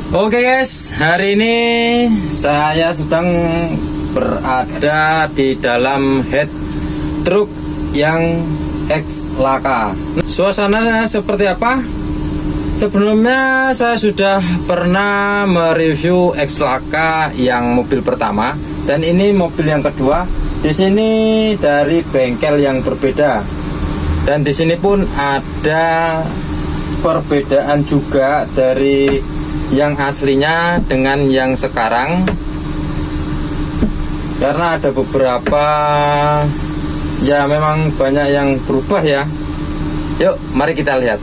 Oke guys, hari ini saya sedang berada di dalam head truk yang X Laka. Suasananya seperti apa? Sebelumnya saya sudah pernah mereview X Laka yang mobil pertama, dan ini mobil yang kedua. Di sini dari bengkel yang berbeda, dan di sini pun ada perbedaan juga dari yang aslinya dengan yang sekarang, karena ada beberapa ya memang banyak yang berubah ya. Yuk mari kita lihat.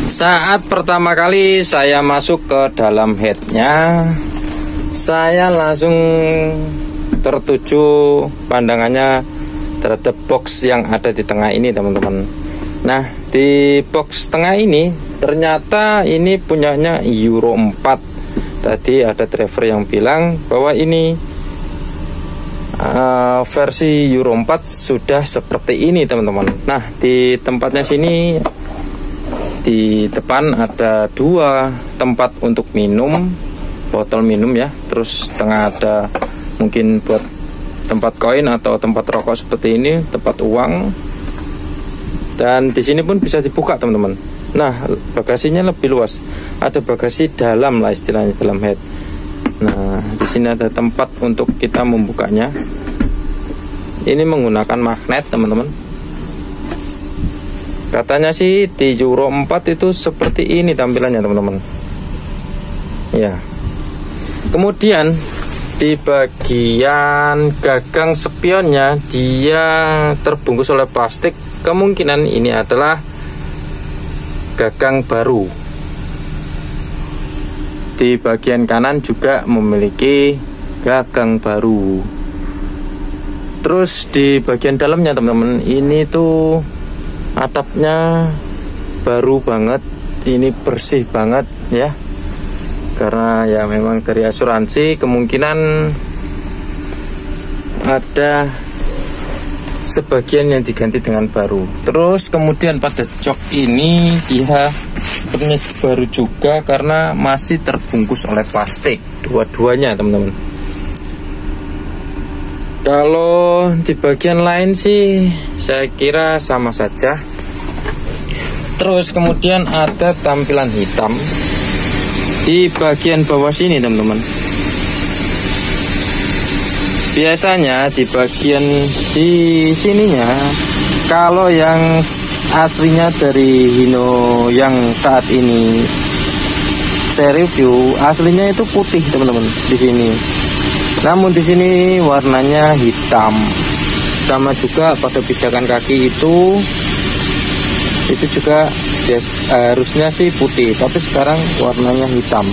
Saat pertama kali saya masuk ke dalam headnya, saya langsung tertuju pandangannya terhadap box yang ada di tengah ini, teman-teman. Nah, di box tengah ini ternyata ini punyanya Euro 4. Tadi ada driver yang bilang bahwa ini versi Euro 4 sudah seperti ini, teman-teman. Nah, di tempatnya sini di depan ada dua tempat untuk minum, botol minum ya. Terus tengah ada mungkin buat tempat koin atau tempat rokok seperti ini, tempat uang. Dan di sini pun bisa dibuka, teman-teman. Nah, bagasinya lebih luas. Ada bagasi dalam lah istilahnya, dalam head. Nah, di sini ada tempat untuk kita membukanya. Ini menggunakan magnet, teman-teman. Katanya sih di Euro 4 itu seperti ini tampilannya, teman-teman. Ya. Kemudian di bagian gagang spionnya dia terbungkus oleh plastik. Kemungkinan ini adalah gagang baru. Di bagian kanan juga memiliki gagang baru. Terus di bagian dalamnya, teman-teman, ini tuh atapnya baru banget. Ini bersih banget ya, karena ya memang dari asuransi kemungkinan ada sebagian yang diganti dengan baru. Terus kemudian pada jok ini dia sepertinya baru juga karena masih terbungkus oleh plastik dua-duanya, teman-teman. Kalau di bagian lain sih saya kira sama saja. Terus kemudian ada tampilan hitam di bagian bawah sini, teman-teman. Biasanya di bagian di sininya, kalau yang aslinya dari Hino yang saat ini saya review, aslinya itu putih, teman-teman, di sini. Namun di sini warnanya hitam. Sama juga pada pijakan kaki itu juga harusnya sih putih, tapi sekarang warnanya hitam.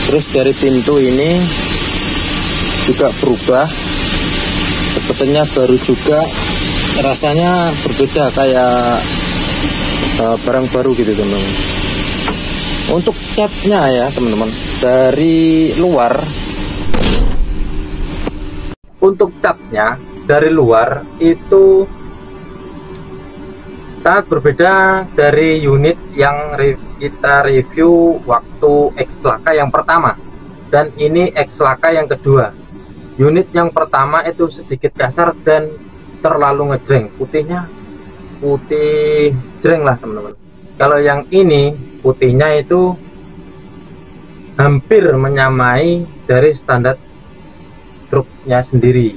Terus dari pintu ini juga berubah, sepertinya baru juga, rasanya berbeda kayak barang baru gitu, teman-teman. Untuk catnya ya, teman-teman, dari luar, untuk catnya dari luar itu sangat berbeda dari unit yang kita review waktu X Laka yang pertama, dan ini X Laka yang kedua. Unit yang pertama itu sedikit kasar dan terlalu ngejreng, putihnya putih jreng lah, teman-teman. Kalau yang ini putihnya itu hampir menyamai dari standar truknya sendiri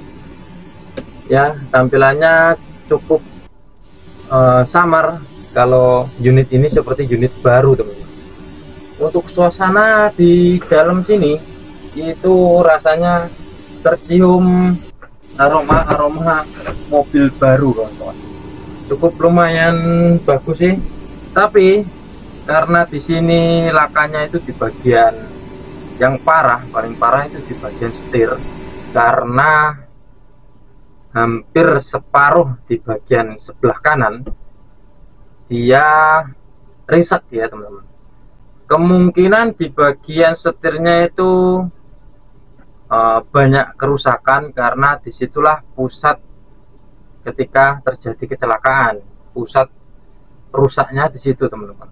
ya. Tampilannya cukup samar kalau unit ini seperti unit baru, teman-teman. Untuk suasana di dalam sini itu rasanya tercium aroma mobil baru kawan-kawan. Cukup lumayan bagus sih, tapi karena di sini lakanya itu di bagian yang paling parah itu di bagian setir, karena hampir separuh di bagian sebelah kanan dia riset ya teman-teman. Kemungkinan di bagian setirnya itu banyak kerusakan, karena disitulah pusat ketika terjadi kecelakaan, pusat rusaknya di situ teman-teman.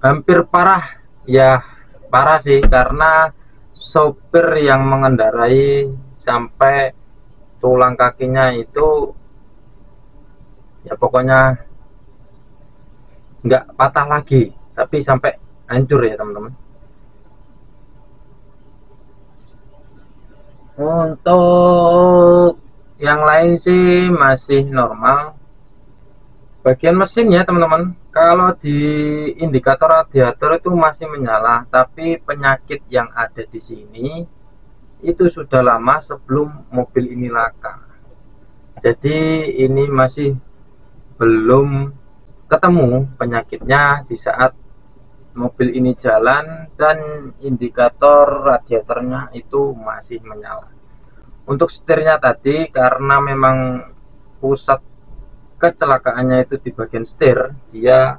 Hampir parah ya, parah sih, karena sopir yang mengendarai sampai tulang kakinya itu ya pokoknya nggak patah lagi, tapi sampai hancur ya teman-teman. Untuk yang lain sih masih normal. Bagian mesin ya teman-teman, kalau di indikator radiator itu masih menyala, tapi penyakit yang ada di sini itu sudah lama sebelum mobil ini laka. Jadi ini masih belum ketemu penyakitnya di saat mobil ini jalan dan indikator radiatornya itu masih menyala. Untuk setirnya tadi, karena memang pusat kecelakaannya itu di bagian setir, dia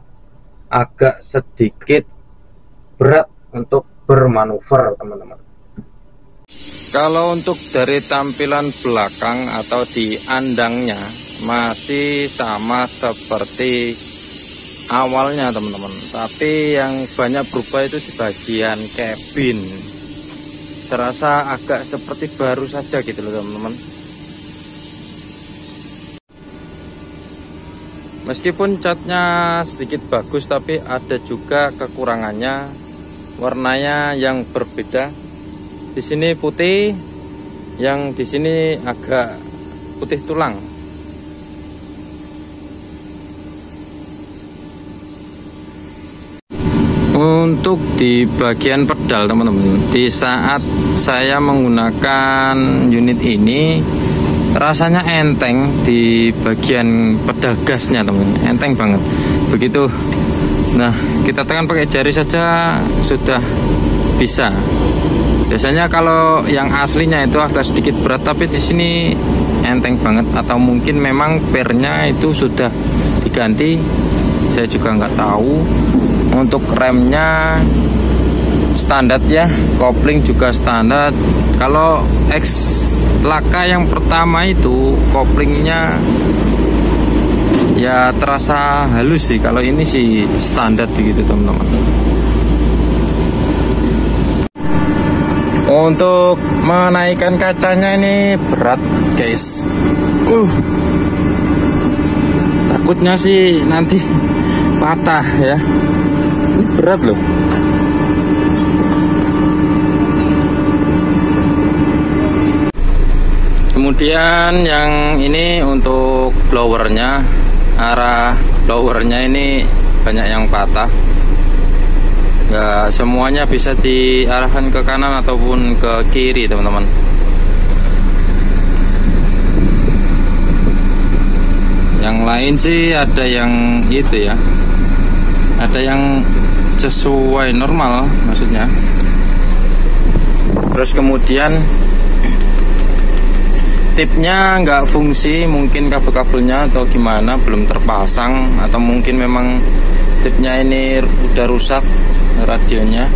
agak sedikit berat untuk bermanuver teman-teman. Kalau untuk dari tampilan belakang atau di andangnya masih sama seperti awalnya teman-teman, tapi yang banyak berubah itu di bagian cabin. Terasa agak seperti baru saja gitu loh teman-teman. Meskipun catnya sedikit bagus, tapi ada juga kekurangannya, warnanya yang berbeda. Di sini putih, yang di sini agak putih tulang. Untuk di bagian pedal teman-teman, di saat saya menggunakan unit ini rasanya enteng di bagian pedal gasnya teman-teman, enteng banget begitu. Nah, kita tekan pakai jari saja sudah bisa. Biasanya kalau yang aslinya itu agak sedikit berat, tapi di sini enteng banget, atau mungkin memang pernya itu sudah diganti, saya juga nggak tahu. Untuk remnya standar ya, kopling juga standar. Kalau X laka yang pertama itu koplingnya ya terasa halus sih, kalau ini sih standar begitu teman-teman. Untuk menaikkan kacanya ini berat guys, takutnya sih nanti patah ya, ini berat loh. Kemudian yang ini untuk blowernya, arah blowernya ini banyak yang patah. Nggak semuanya bisa diarahkan ke kanan ataupun ke kiri teman-teman. Yang lain sih ada yang itu ya, ada yang sesuai normal maksudnya. Terus kemudian tipnya nggak fungsi, mungkin kabel-kabelnya atau gimana belum terpasang, atau mungkin memang tipnya ini udah rusak radionya.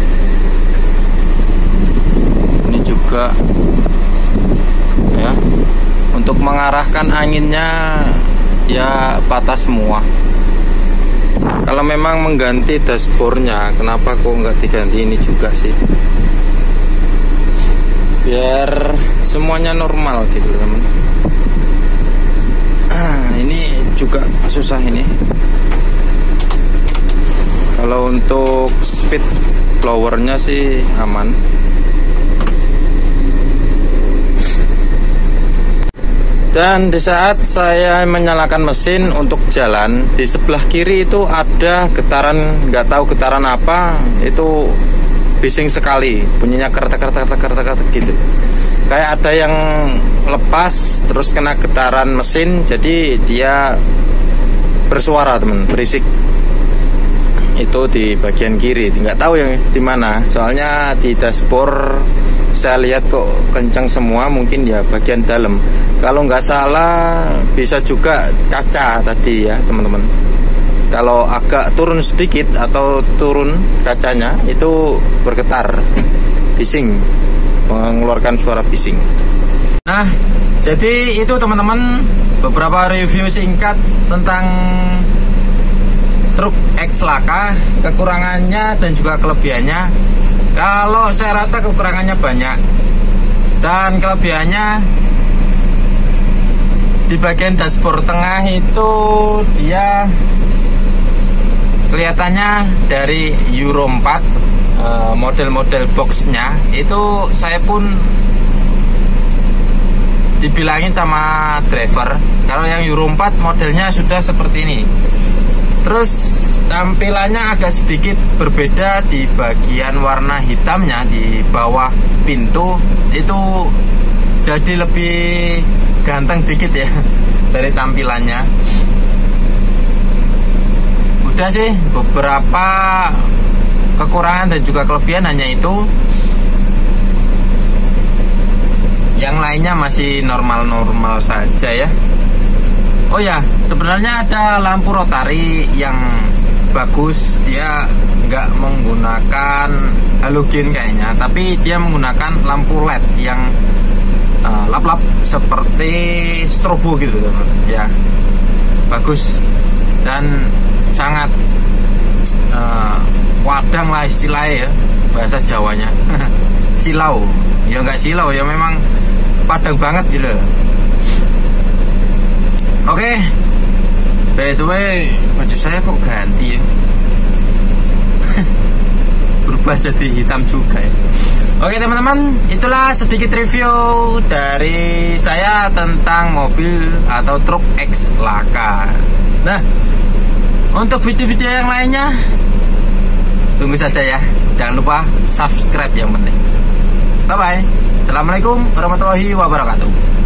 Ini juga ya, untuk mengarahkan anginnya ya patah semua. Kalau memang mengganti dashboardnya, kenapa kok nggak diganti ini juga sih, biar semuanya normal gitu teman. Ini juga susah ini. Kalau untuk speed blowernya sih aman. Dan di saat saya menyalakan mesin untuk jalan, di sebelah kiri itu ada getaran, nggak tahu getaran apa, itu bising sekali, bunyinya kertek gitu. Kayak ada yang lepas terus kena getaran mesin, jadi dia bersuara teman, berisik. Itu di bagian kiri, nggak tahu yang di mana. Soalnya di dashboard saya lihat kok kencang semua, mungkin ya bagian dalam. Kalau nggak salah bisa juga kaca tadi ya teman-teman. Kalau agak turun sedikit atau turun kacanya itu bergetar, bising, mengeluarkan suara bising. Nah, jadi itu teman-teman beberapa review singkat tentang truk X Laka, kekurangannya dan juga kelebihannya. Kalau saya rasa kekurangannya banyak dan kelebihannya di bagian dashboard tengah itu dia kelihatannya dari Euro 4, model-model boxnya itu saya pun dibilangin sama driver kalau yang Euro 4 modelnya sudah seperti ini. Terus tampilannya agak sedikit berbeda di bagian warna hitamnya di bawah pintu itu jadi lebih ganteng dikit ya dari tampilannya. Udah sih, beberapa kekurangan dan juga kelebihan hanya itu. Yang lainnya masih normal-normal saja ya. Oh ya, sebenarnya ada lampu rotari yang bagus. Dia nggak menggunakan halogen kayaknya, tapi dia menggunakan lampu LED yang lap-lap seperti strobo gitu ya. Bagus dan sangat wadang lah istilahnya ya, bahasa Jawanya. Silau ya, nggak silau ya, memang padang banget gitu. Oke, by the way, baju saya kok ganti ya? Berubah jadi hitam juga ya. Oke teman-teman, itulah sedikit review dari saya tentang mobil atau truk X Laka. Nah, untuk video-video yang lainnya tunggu saja ya. Jangan lupa subscribe yang penting. Bye bye. Assalamualaikum warahmatullahi wabarakatuh.